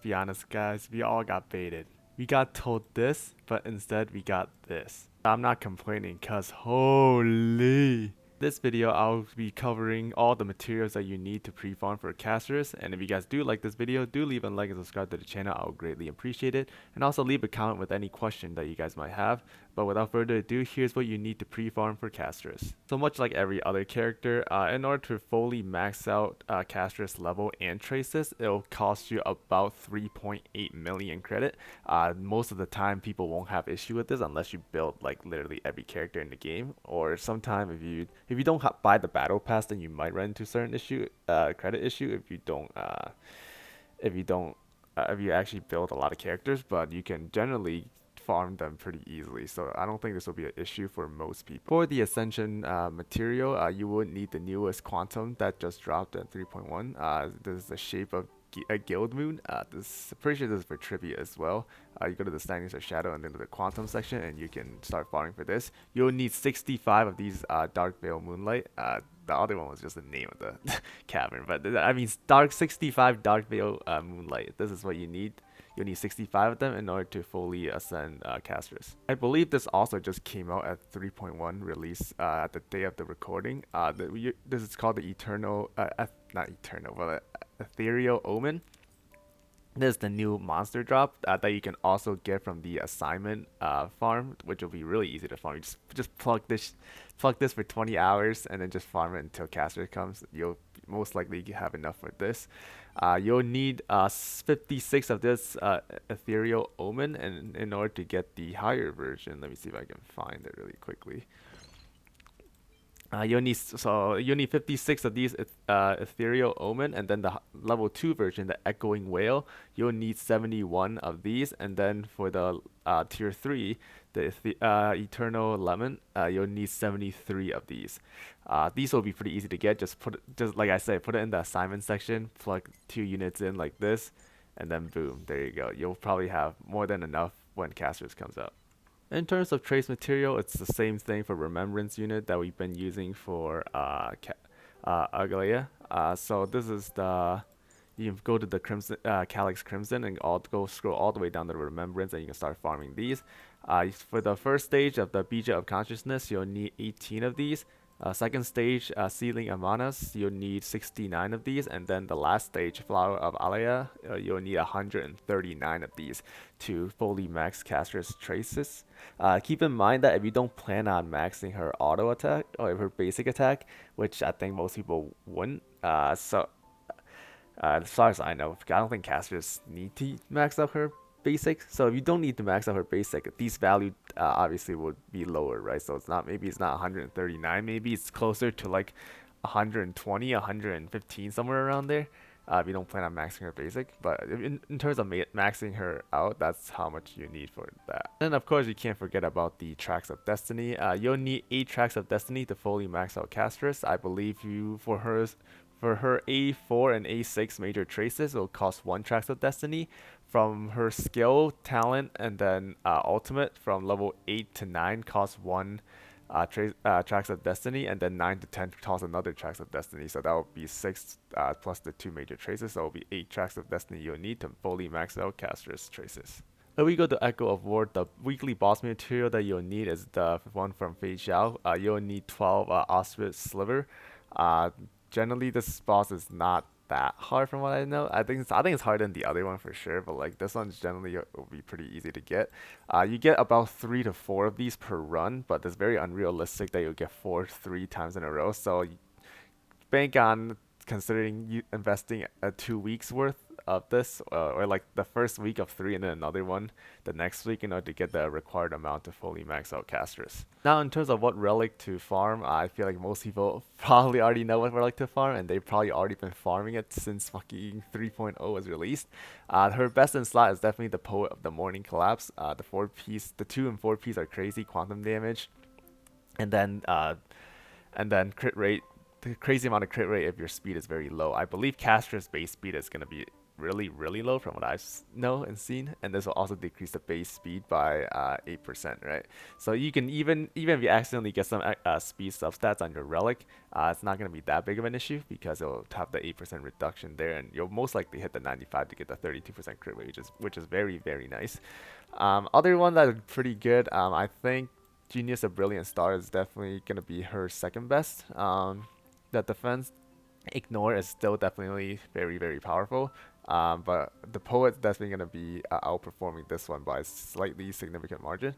be honest, guys, we all got baited. We got told this, but instead we got this. I'm not complaining, cause holy. This video, I'll be covering all the materials that you need to pre-farm for Castorice, and if you guys do like this video, do leave a like and subscribe to the channel. I would greatly appreciate it, and also leave a comment with any question that you guys might have. But without further ado, here's what you need to pre-farm for Castorice. So much like every other character, in order to fully max out Castorice level and traces, it'll cost you about 3.8 million credit. Most of the time, people won't have issue with this unless you build like literally every character in the game, or sometime if you don't buy the battle pass, then you might run into certain credit issue if you actually build a lot of characters, but you can generally farm them pretty easily, so I don't think this will be an issue for most people. For the Ascension material, you would need the newest Quantum that just dropped at 3.1. This is the shape of a guild moon. Pretty sure this is for trivia as well. You go to the Standings of Shadow and then to the Quantum section, and you can start farming for this. You'll need 65 of these Darkveil Moonlight. The other one was just the name of the cavern, but I mean 65 Darkveil Moonlight. This is what you need. You'll need 65 of them in order to fully ascend Castorice. I believe this also just came out at 3.1 release at the day of the recording. This is called the Ethereal Omen. This is the new monster drop that you can also get from the assignment farm, which will be really easy to farm. You just plug this for 20 hours and then just farm it until Castorice comes. You'll most likely have enough for this. You'll need 56 of this Ethereal Omen, and in order to get the higher version, let me see if I can find it really quickly. You'll need 56 of these Ethereal Omen, and then the level 2 version, the Echoing Wail, you'll need 71 of these, and then for the tier 3, the Eternal Lament, you'll need 73 of these. These will be pretty easy to get. Just like I said, put it in the assignment section, plug 2 units in like this, and then boom, there you go. You'll probably have more than enough when Castorice comes out. In terms of trace material, it's the same thing for Remembrance unit that we've been using for Alaya. So this is you can go to the Crimson, Calyx Crimson, and scroll all the way down to the Remembrance, and you can start farming these. For the first stage of the Bija of Consciousness, you'll need 18 of these. Second stage, Seedling Amanas, you'll need 69 of these, and then the last stage, Flower of Alaya, you'll need 139 of these to fully max Castorice traces. Keep in mind that if you don't plan on maxing her auto attack or her basic attack, which I think most people wouldn't, as far as I know, I don't think Castorice need to max out her basic. So if you don't need to max out her basic, these values obviously would be lower, right? So maybe it's not 139, maybe it's closer to like 120, 115, somewhere around there. If you don't plan on maxing her basic, but in terms of maxing her out, that's how much you need for that. And of course, you can't forget about the Tracks of Destiny. You'll need 8 Tracks of Destiny to fully max out Castorice. I believe for her A4 and A6 major traces, it'll cost 1 Tracks of Destiny. From her skill, talent, and then ultimate from level 8 to 9 costs 1 Tracks of Destiny, and then 9 to 10 costs another Tracks of Destiny. So that would be 6 plus the 2 major traces. So it'll be 8 Tracks of Destiny you'll need to fully max out Castorice traces. If we go to Echo of War, the weekly boss material that you'll need is the one from Fei Xiao. You'll need 12 Auspice Sliver. Generally, this boss is not that hard from what I know. I think it's harder than the other one for sure, but like this one's generally will be pretty easy to get. You get about 3 to 4 of these per run, but it's very unrealistic that you'll get 3 times in a row. So bank on considering you investing 2 weeks worth of this, or like the first week of 3 and then another one the next week in order to get the required amount to fully max out Castorice. Now in terms of what relic to farm, I feel like most people probably already know what relic to farm, and they've probably already been farming it since fucking 3.0 was released. Her best in slot is definitely the Poet of the Mourning Collapse. The 2 and 4 piece are crazy quantum damage, and then crit rate. The crazy amount of crit rate if your speed is very low. I believe Castorice's base speed is going to be really low from what I know and seen, and this will also decrease the base speed by 8%, right? So you can even if you accidentally get some speed substats on your relic, it's not gonna be that big of an issue because it'll have the 8% reduction there, and you'll most likely hit the 95 to get the 32% crit rate, which is very nice. Other one that are pretty good, I think Genius of Brilliant Star is definitely gonna be her second best. That defense Ignore is still definitely very powerful. But the Poet's definitely gonna be outperforming this one by a slightly significant margin.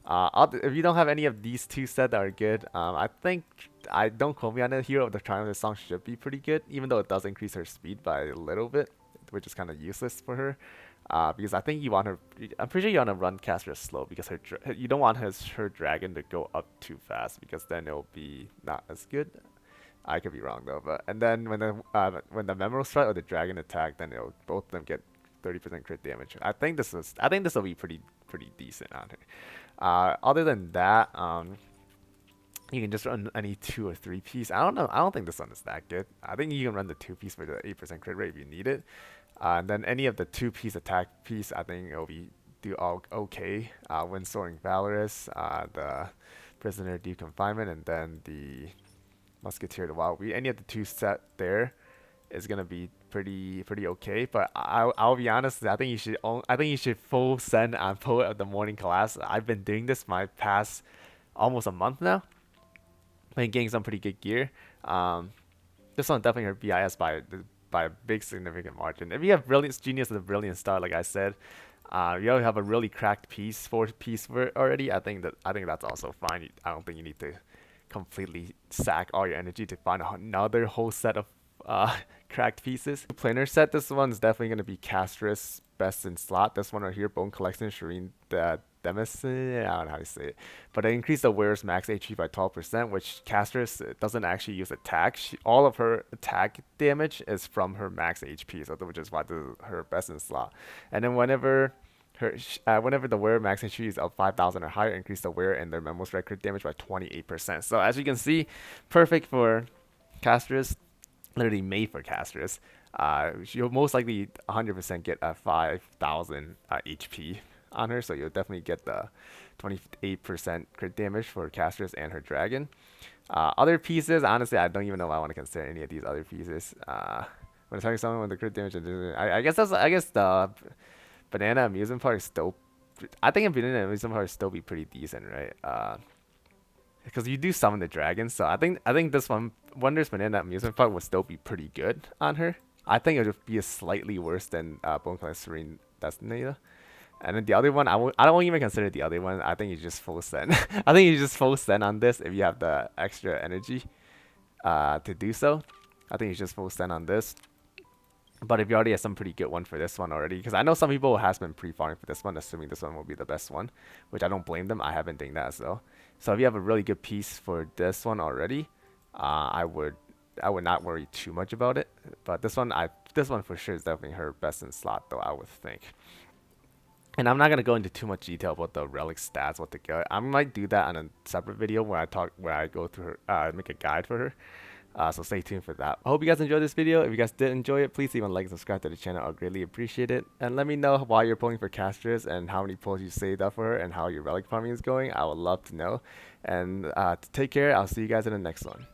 If you don't have any of these two sets that are good, I think I don't quote me on it. Hero of the Triumph song should be pretty good, even though it does increase her speed by a little bit, which is kind of useless for her. Because I think you want her. I'm pretty sure you want to run Castorice slow because you don't want her dragon to go up too fast because then it'll be not as good. I could be wrong though, but and then when the Memorable Strike or the Dragon attack, then it'll both of them get 30% crit damage. I think this will be pretty decent on her. Other than that, you can just run any 2 or 3 piece. I don't know. I don't think this one is that good. I think you can run the 2 piece for the 8% crit rate if you need it. And then any of the 2 piece attack piece, I think it'll do all okay. Windsoaring Valorous, the Prisoner Deep Confinement, and then the Musketeer the Wild Wheat. Any of the 2 set there is gonna be pretty okay. But I'll be honest. I think you should full send on Poet of the Mourning class. I've been doing this my past almost a month now. Been getting some pretty good gear. This one definitely hurt BIS by a big significant margin. If you have Brilliant Genius of the Brilliant Star, like I said, you already have a really cracked piece, 4 piece for it already. I think that's also fine. I don't think you need to completely sack all your energy to find another whole set of cracked pieces. Planar set, this one's definitely going to be Castorice best in slot. This one right here, Bone Collection, Serene, the Demesne, I don't know how to say it. But it increased the wearer's max HP by 12%, which Castorice doesn't actually use attack. All of her attack damage is from her max HP, so which is why this is her best in slot. And then whenever the wearer max HP is up 5,000 or higher, increase the wearer and their Memo's record damage by 28%. So as you can see, perfect for Castorice, literally made for Castorice. You'll most likely 100% get a 5,000 HP on her, so you'll definitely get the 28% crit damage for Castorice and her dragon. Other pieces, honestly, I don't even know if I want to consider any of these other pieces. When attacking someone with the crit damage, I guess the BananAmusement part is still. I think a BananAmusement part is still be pretty decent, right? Because you do summon the dragon, so I think this one Wondrous BananAmusement part will still be pretty good on her. I think it would be slightly worse than Bone Collector Serene Destinator. And then the other one, I don't even consider the other one. I think you just full send. I think you just full send on this if you have the extra energy to do so. I think you just full send on this. But if you already have some pretty good one for this one already, because I know some people has been pre-farming for this one, assuming this one will be the best one, which I don't blame them. I have been doing that as well. So if you have a really good piece for this one already, I would not worry too much about it. But this one for sure is definitely her best in slot, though, I would think. And I'm not gonna go into too much detail about the relic stats, what to get. I might do that on a separate video where I go through her, make a guide for her. So stay tuned for that. I hope you guys enjoyed this video. If you guys did enjoy it, please leave a like and subscribe to the channel. I'll greatly appreciate it. And let me know why you're pulling for Castorice and how many pulls you saved up for her and how your relic farming is going. I would love to know. And take care. I'll see you guys in the next one.